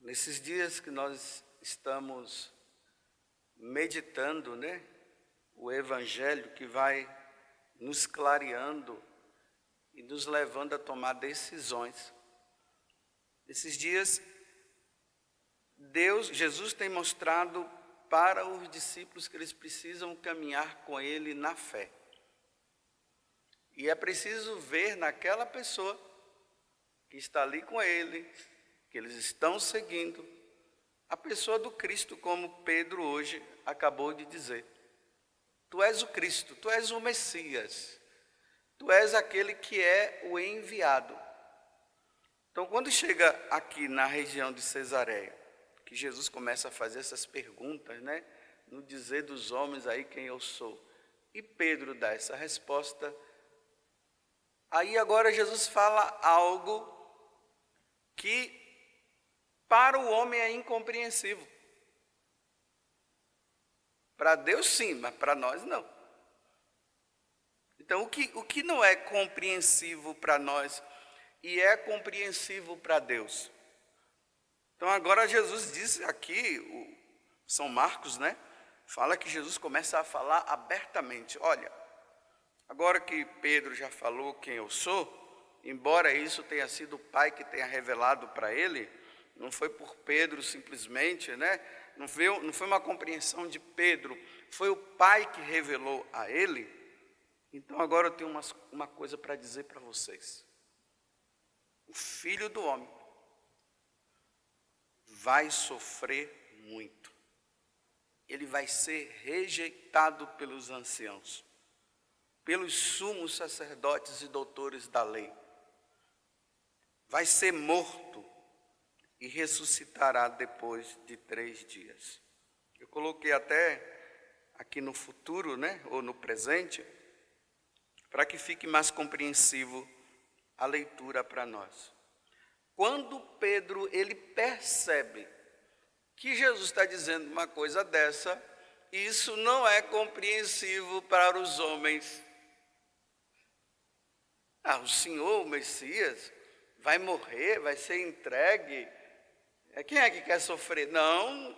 Nesses dias que nós estamos meditando, né, o Evangelho que vai nos clareando e nos levando a tomar decisões. Nesses dias, Jesus tem mostrado para os discípulos que eles precisam caminhar com Ele na fé. E é preciso ver naquela pessoa que está ali com Ele, que eles estão seguindo, a pessoa do Cristo, como Pedro hoje acabou de dizer. Tu és o Cristo, tu és o Messias, tu és aquele que é o enviado. Então, quando chega aqui na região de Cesareia, que Jesus começa a fazer essas perguntas, né? No dizer dos homens aí quem eu sou. E Pedro dá essa resposta. Aí agora Jesus fala algo que para o homem é incompreensível. Para Deus sim, mas para nós não. Então o que não é compreensível para nós e é compreensível para Deus? Então agora Jesus diz aqui, São Marcos, né? Fala que Jesus começa a falar abertamente. Olha, agora que Pedro já falou quem eu sou, embora isso tenha sido o Pai que tenha revelado para ele, não foi por Pedro simplesmente, né? Não foi uma compreensão de Pedro, foi o Pai que revelou a ele. Então agora eu tenho uma coisa para dizer para vocês. O Filho do Homem vai sofrer muito. Ele vai ser rejeitado pelos anciãos, pelos sumos sacerdotes e doutores da lei. Vai ser morto e ressuscitará depois de 3 dias. Eu coloquei até aqui no futuro, né, ou no presente, para que fique mais compreensivo a leitura para nós. Quando Pedro ele percebe que Jesus está dizendo uma coisa dessa, isso não é compreensível para os homens. O Senhor, o Messias, vai morrer, vai ser entregue. Quem é que quer sofrer? Não.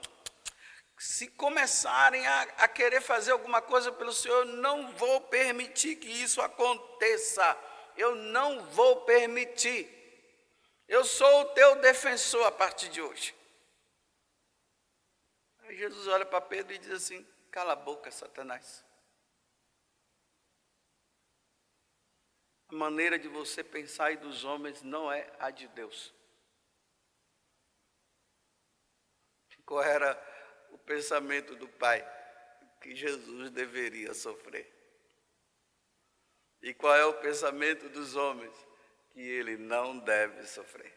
Se começarem a querer fazer alguma coisa pelo Senhor, eu não vou permitir que isso aconteça. Eu não vou permitir. Eu sou o teu defensor a partir de hoje. Aí Jesus olha para Pedro e diz assim: cala a boca, Satanás. A maneira de você pensar e dos homens não é a de Deus. Qual era o pensamento do Pai? Que Jesus deveria sofrer. E qual é o pensamento dos homens? Que ele não deve sofrer.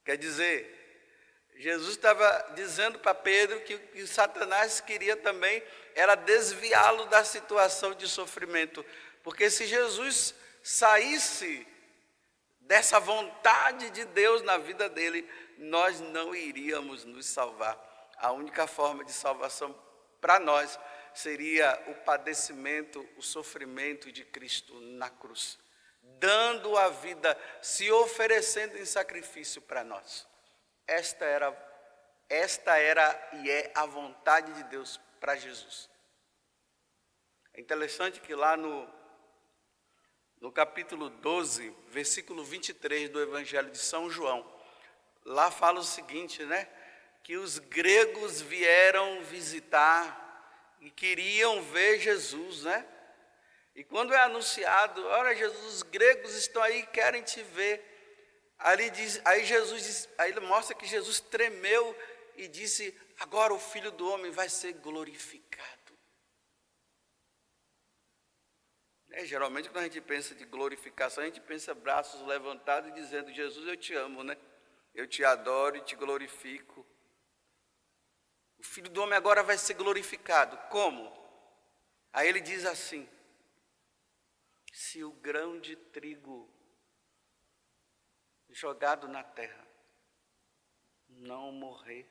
Quer dizer, Jesus estava dizendo para Pedro que Satanás queria também era desviá-lo da situação de sofrimento. Porque se Jesus saísse dessa vontade de Deus na vida dele, nós não iríamos nos salvar. A única forma de salvação para nós seria o padecimento, o sofrimento de Cristo na cruz, dando a vida, se oferecendo em sacrifício para nós. Esta era e é a vontade de Deus para Jesus. É interessante que lá no capítulo 12, versículo 23 do Evangelho de São João, lá fala o seguinte, né? Que os gregos vieram visitar e queriam ver Jesus, né? E quando é anunciado, olha, Jesus, os gregos estão aí, querem te ver. Aí ele mostra que Jesus tremeu e disse: agora o Filho do Homem vai ser glorificado. Geralmente quando a gente pensa de glorificação, a gente pensa braços levantados e dizendo: Jesus, eu te amo, né? Eu te adoro e te glorifico. O Filho do Homem agora vai ser glorificado. Como? Aí ele diz assim: se o grão de trigo jogado na terra não morrer,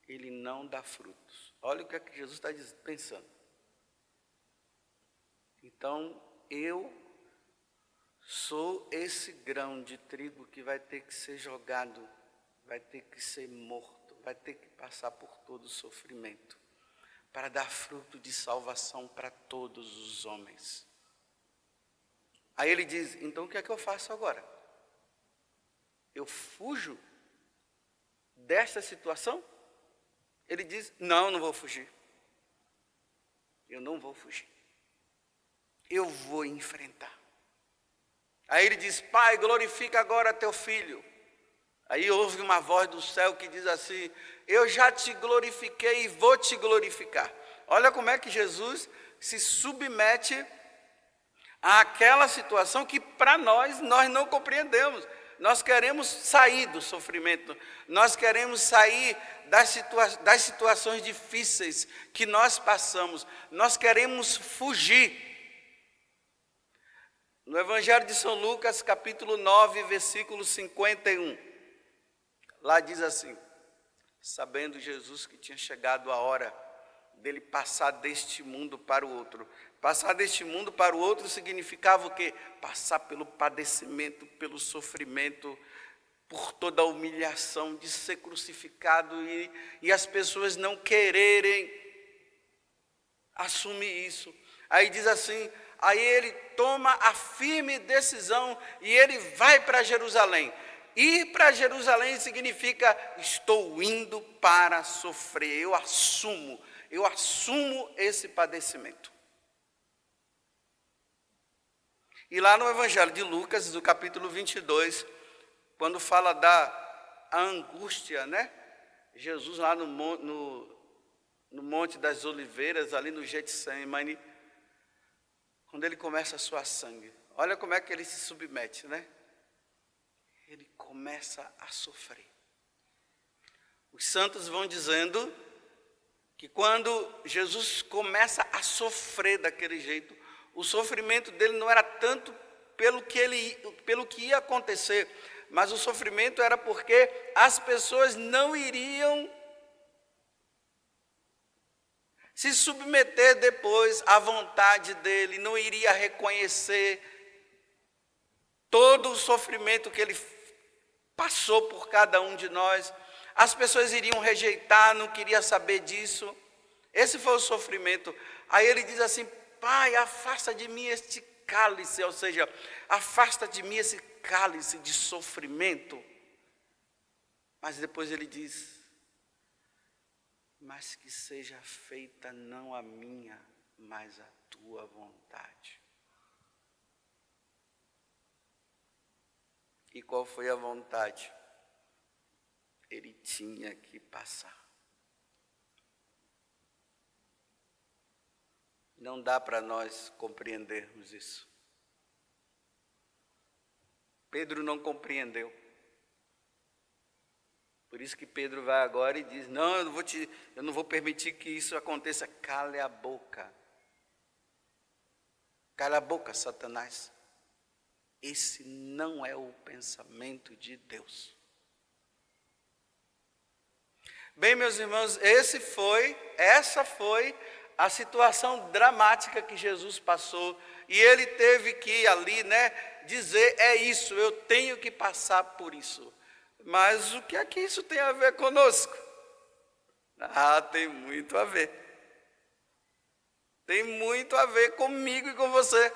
ele não dá frutos. Olha o que é que Jesus está pensando. Então, eu Sou esse grão de trigo que vai ter que ser jogado, vai ter que ser morto, vai ter que passar por todo o sofrimento, para dar fruto de salvação para todos os homens. Aí ele diz, então o que é que eu faço agora? Eu fujo desta situação? Ele diz, não vou fugir. Eu não vou fugir. Eu vou enfrentar. Aí ele diz, Pai, glorifica agora teu filho. Aí ouve uma voz do céu que diz assim, eu já te glorifiquei e vou te glorificar. Olha como é que Jesus se submete àquela situação que para nós não compreendemos. Nós queremos sair do sofrimento, nós queremos sair das situações difíceis que nós passamos, nós queremos fugir. No Evangelho de São Lucas, capítulo 9, versículo 51, lá diz assim, sabendo Jesus que tinha chegado a hora dele passar deste mundo para o outro. Passar deste mundo para o outro significava o quê? Passar pelo padecimento, pelo sofrimento, por toda a humilhação de ser crucificado e as pessoas não quererem assumir isso. Aí diz assim, aí ele toma a firme decisão e ele vai para Jerusalém. Ir para Jerusalém significa, estou indo para sofrer, eu assumo esse padecimento. E lá no Evangelho de Lucas, do capítulo 22, quando fala da angústia, né? Jesus lá no Monte das Oliveiras, ali no Getsemane, quando ele começa a suar sangue, olha como é que ele se submete, né? Ele começa a sofrer. Os santos vão dizendo que quando Jesus começa a sofrer daquele jeito, o sofrimento dele não era tanto pelo que ia acontecer, mas o sofrimento era porque as pessoas não iriam se submeter depois à vontade dele, não iria reconhecer todo o sofrimento que ele passou por cada um de nós. As pessoas iriam rejeitar, não queria saber disso. Esse foi o sofrimento. Aí ele diz assim, Pai, afasta de mim este cálice, ou seja, afasta de mim esse cálice de sofrimento. Mas depois ele diz, mas que seja feita não a minha, mas a tua vontade. E qual foi a vontade? Ele tinha que passar. Não dá para nós compreendermos isso. Pedro não compreendeu. Por isso que Pedro vai agora e diz, não, eu não vou permitir que isso aconteça. Cale a boca. Cala a boca, Satanás. Esse não é o pensamento de Deus. Bem, meus irmãos, essa foi a situação dramática que Jesus passou, e ele teve que ali, né, dizer, é isso, eu tenho que passar por isso. Mas o que é que isso tem a ver conosco? Tem muito a ver. Tem muito a ver comigo e com você.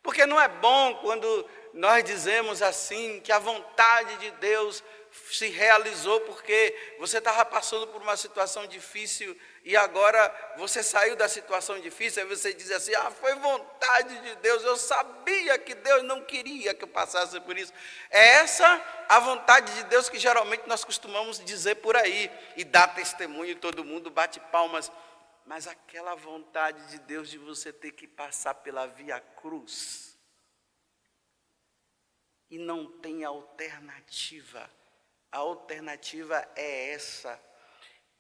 Porque não é bom quando nós dizemos assim, que a vontade de Deus se realizou porque você estava passando por uma situação difícil e agora você saiu da situação difícil, aí você diz assim, foi vontade de Deus, eu sabia que Deus não queria que eu passasse por isso. É essa a vontade de Deus que geralmente nós costumamos dizer por aí, e dá testemunho, todo mundo bate palmas, mas aquela vontade de Deus de você ter que passar pela via cruz, e não tem alternativa. A alternativa é essa.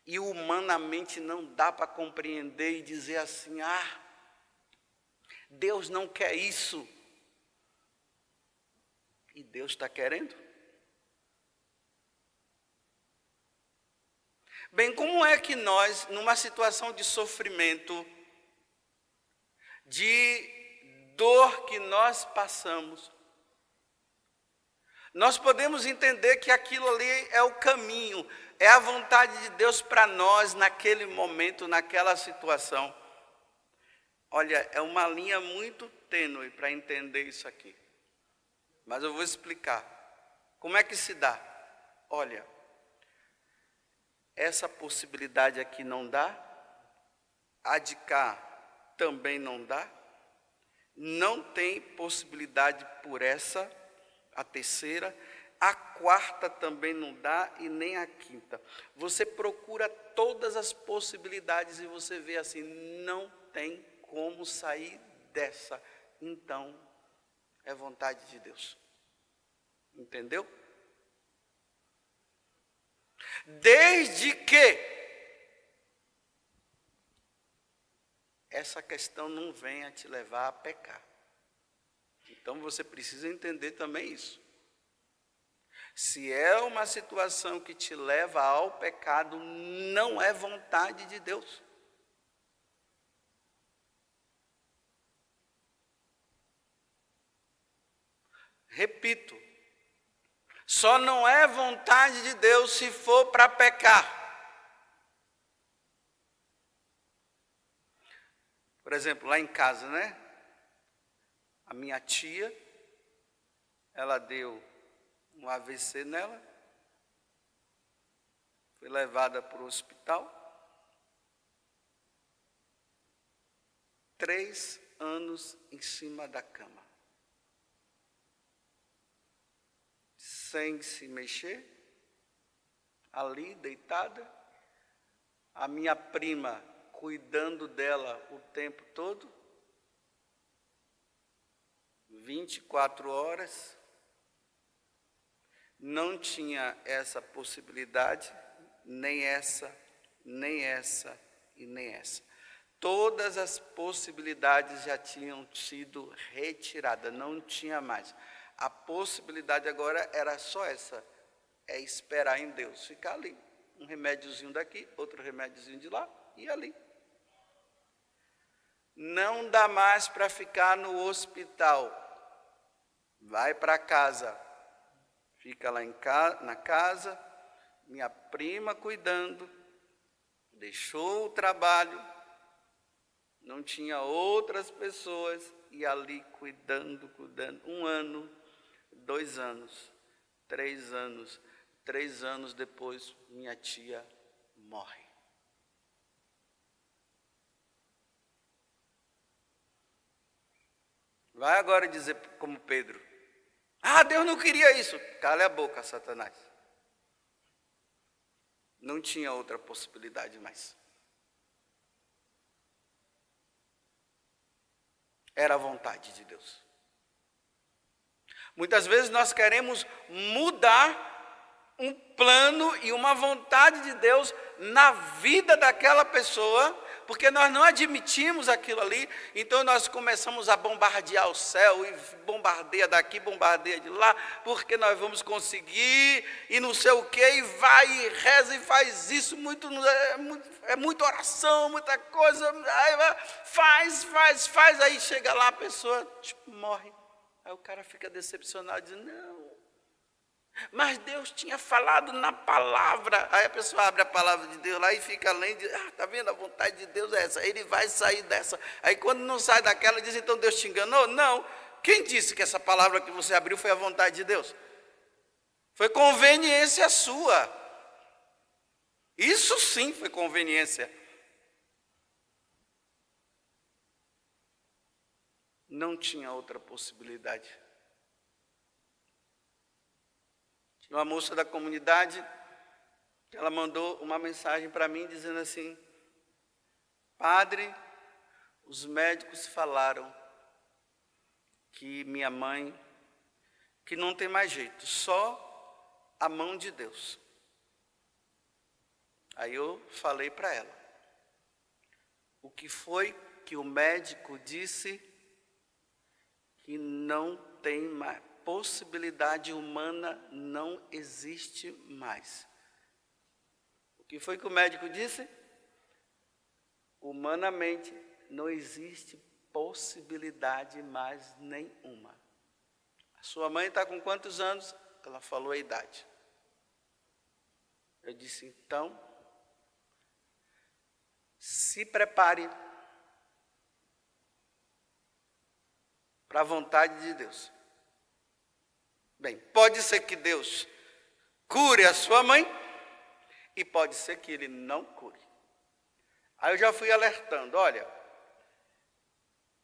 E humanamente não dá para compreender e dizer assim, Deus não quer isso. E Deus está querendo? Bem, como é que nós, numa situação de sofrimento, de dor que nós passamos, nós podemos entender que aquilo ali é o caminho, é a vontade de Deus para nós naquele momento, naquela situação. Olha, é uma linha muito tênue para entender isso aqui. Mas eu vou explicar. Como é que se dá? Olha, essa possibilidade aqui não dá, a de cá também não dá, não tem possibilidade por essa, a terceira, a quarta também não dá e nem a quinta. Você procura todas as possibilidades e você vê assim, não tem como sair dessa. Então, é vontade de Deus. Entendeu? Desde que essa questão não venha te levar a pecar. Então você precisa entender também isso. Se é uma situação que te leva ao pecado, não é vontade de Deus. Repito, só não é vontade de Deus se for para pecar. Por exemplo, lá em casa, né? A minha tia, ela deu um AVC nela, foi levada para o hospital. 3 anos em cima da cama, sem se mexer, ali deitada, a minha prima cuidando dela o tempo todo, 24 horas, não tinha essa possibilidade, nem essa, nem essa e nem essa. Todas as possibilidades já tinham sido retiradas, não tinha mais. A possibilidade agora era só essa, é esperar em Deus, ficar ali. Um remédiozinho daqui, outro remédiozinho de lá e ali. Não dá mais para ficar no hospital. Vai para casa. Fica lá na casa, minha prima cuidando, deixou o trabalho, não tinha outras pessoas, e ali cuidando. 1 ano, 2 anos, 3 anos, 3 anos depois, minha tia morre. Vai agora dizer como Pedro, Deus não queria isso. Cala a boca, Satanás. Não tinha outra possibilidade mais. Era a vontade de Deus. Muitas vezes nós queremos mudar um plano e uma vontade de Deus na vida daquela pessoa, porque nós não admitimos aquilo ali, então nós começamos a bombardear o céu, e bombardeia daqui, bombardeia de lá, porque nós vamos conseguir, e não sei o que, e vai, e reza, e faz isso, é muita oração, muita coisa, aí faz, aí chega lá, a pessoa morre, aí o cara fica decepcionado, diz, não, mas Deus tinha falado na palavra. Aí a pessoa abre a palavra de Deus lá e fica além de, está vendo, a vontade de Deus é essa, ele vai sair dessa. Aí quando não sai daquela, diz, então Deus te enganou? Não, quem disse que essa palavra que você abriu foi a vontade de Deus? Foi conveniência sua. Isso sim foi conveniência. Não tinha outra possibilidade. Uma moça da comunidade, ela mandou uma mensagem para mim dizendo assim, padre, os médicos falaram que minha mãe, que não tem mais jeito, só a mão de Deus. Aí eu falei para ela, o que foi que o médico disse que não tem mais, possibilidade humana não existe mais. O que foi que o médico disse? Humanamente não existe possibilidade mais nenhuma. A sua mãe está com quantos anos? Ela falou a idade. Eu disse, então, se prepare para a vontade de Deus. Bem, pode ser que Deus cure a sua mãe e pode ser que Ele não cure. Aí eu já fui alertando, olha,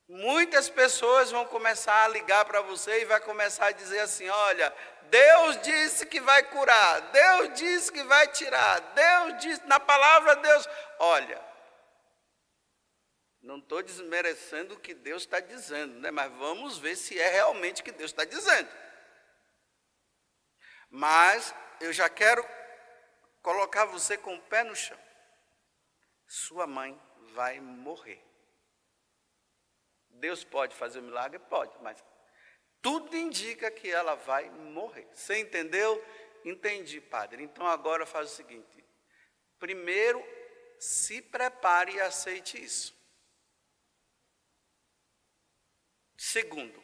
muitas pessoas vão começar a ligar para você e vai começar a dizer assim, olha, Deus disse que vai curar, Deus disse que vai tirar, Deus disse, na palavra Deus, olha, não estou desmerecendo o que Deus está dizendo, né? Mas vamos ver se é realmente o que Deus está dizendo. Mas eu já quero colocar você com o pé no chão. Sua mãe vai morrer. Deus pode fazer o milagre? Pode, mas tudo indica que ela vai morrer. Você entendeu? Entendi, padre. Então agora faz o seguinte. Primeiro, se prepare e aceite isso. Segundo,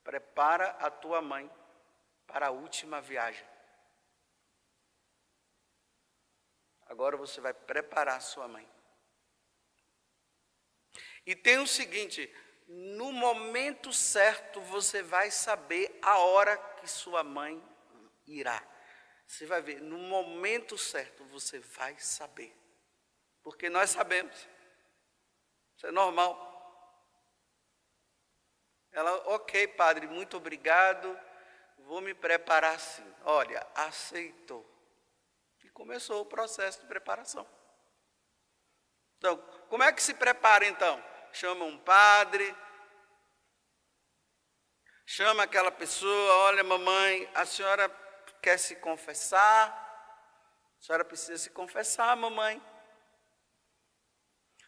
prepara a tua mãe para a última viagem. Agora você vai preparar a sua mãe. E tem o seguinte, no momento certo você vai saber a hora que sua mãe irá. Você vai ver, no momento certo você vai saber. Porque nós sabemos. Isso é normal. Ela, ok, padre, muito obrigado, vou me preparar sim. Olha, aceitou. E começou o processo de preparação. Então, como é que se prepara então? Chama um padre, chama aquela pessoa, olha mamãe, a senhora quer se confessar? A senhora precisa se confessar, mamãe.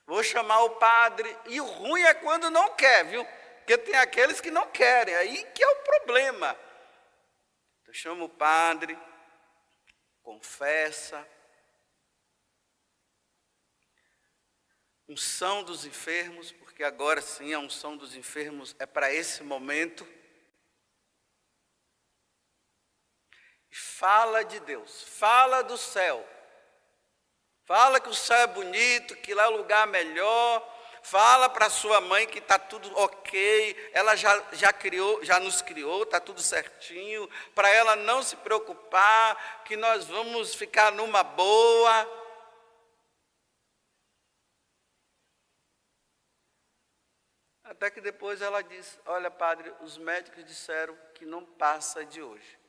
Vou chamar o padre, e o ruim é quando não quer, viu? Porque tem aqueles que não querem, aí que é o problema. Então chama o padre, confessa. Unção dos enfermos, porque agora sim a unção dos enfermos é para esse momento. E fala de Deus, fala do céu. Fala que o céu é bonito, que lá é o lugar melhor. Fala para sua mãe que está tudo ok, ela já nos criou, está tudo certinho, para ela não se preocupar, que nós vamos ficar numa boa. Até que depois ela disse, olha padre, os médicos disseram que não passa de hoje.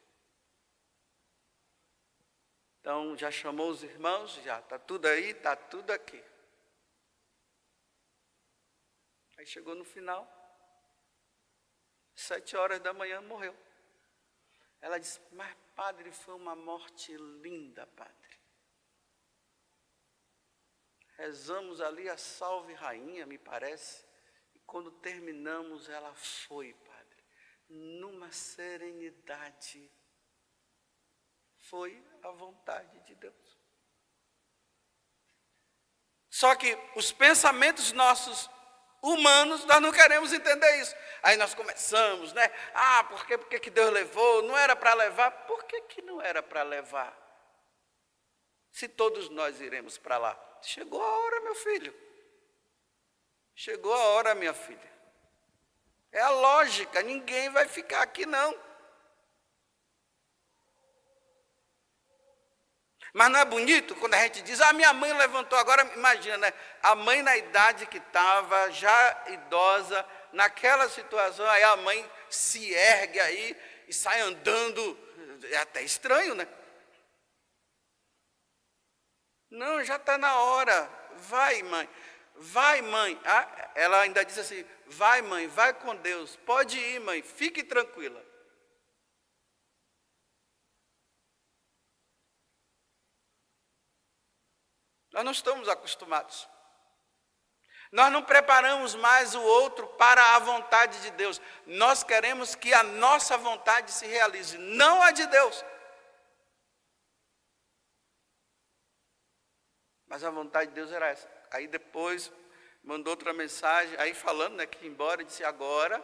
Então já chamou os irmãos, já está tudo aí, está tudo aqui. Aí chegou no final, 7h da manhã, morreu. Ela disse, mas padre, foi uma morte linda, padre. Rezamos ali a Salve Rainha, me parece, e quando terminamos, ela foi, padre, numa serenidade. Foi a vontade de Deus. Só que os pensamentos nossos humanos, nós não queremos entender isso. Aí nós começamos, né? Ah, por que Deus levou? Não era para levar? Por que não era para levar? Se todos nós iremos para lá. Chegou a hora, meu filho. Chegou a hora, minha filha. É a lógica, ninguém vai ficar aqui não. Mas não é bonito quando a gente diz, minha mãe levantou agora, imagina, né? A mãe na idade que estava, já idosa, naquela situação, aí a mãe se ergue aí e sai andando, é até estranho, né? Não, já está na hora, vai mãe, ela ainda disse assim, vai mãe, vai com Deus, pode ir mãe, fique tranquila. Nós não estamos acostumados. Nós não preparamos mais o outro para a vontade de Deus. Nós queremos que a nossa vontade se realize, não a de Deus. Mas a vontade de Deus era essa. Aí depois mandou outra mensagem, aí falando, né, que ia embora, disse: agora,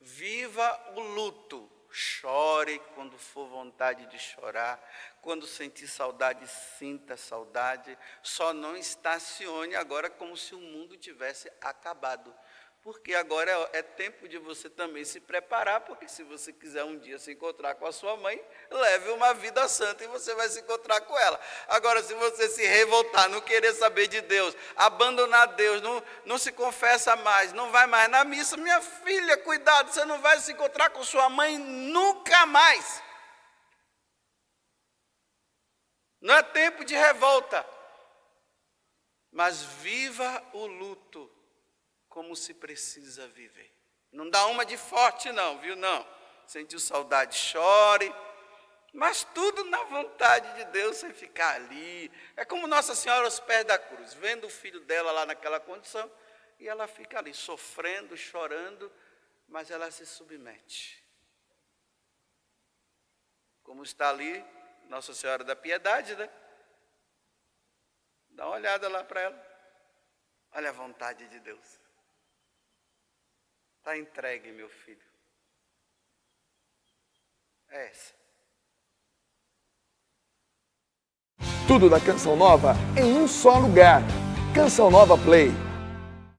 viva o luto, chore quando for vontade de chorar, quando sentir saudade, sinta saudade, só não estacione agora como se o mundo tivesse acabado. Porque agora é tempo de você também se preparar, porque se você quiser um dia se encontrar com a sua mãe, leve uma vida santa e você vai se encontrar com ela. Agora, se você se revoltar, não querer saber de Deus, abandonar Deus, não se confessa mais, não vai mais na missa, minha filha, cuidado, você não vai se encontrar com sua mãe nunca mais. Não é tempo de revolta, mas viva o luto como se precisa viver. Não dá uma de forte não, viu? Não. Sentiu saudade, chore. Mas tudo na vontade de Deus, sem ficar ali. É como Nossa Senhora aos pés da cruz, vendo o filho dela lá naquela condição, e ela fica ali, sofrendo, chorando, mas ela se submete. Como está ali Nossa Senhora da Piedade, né? Dá uma olhada lá para ela. Olha a vontade de Deus. Está entregue, meu filho. É essa. Tudo da Canção Nova em um só lugar. Canção Nova Play.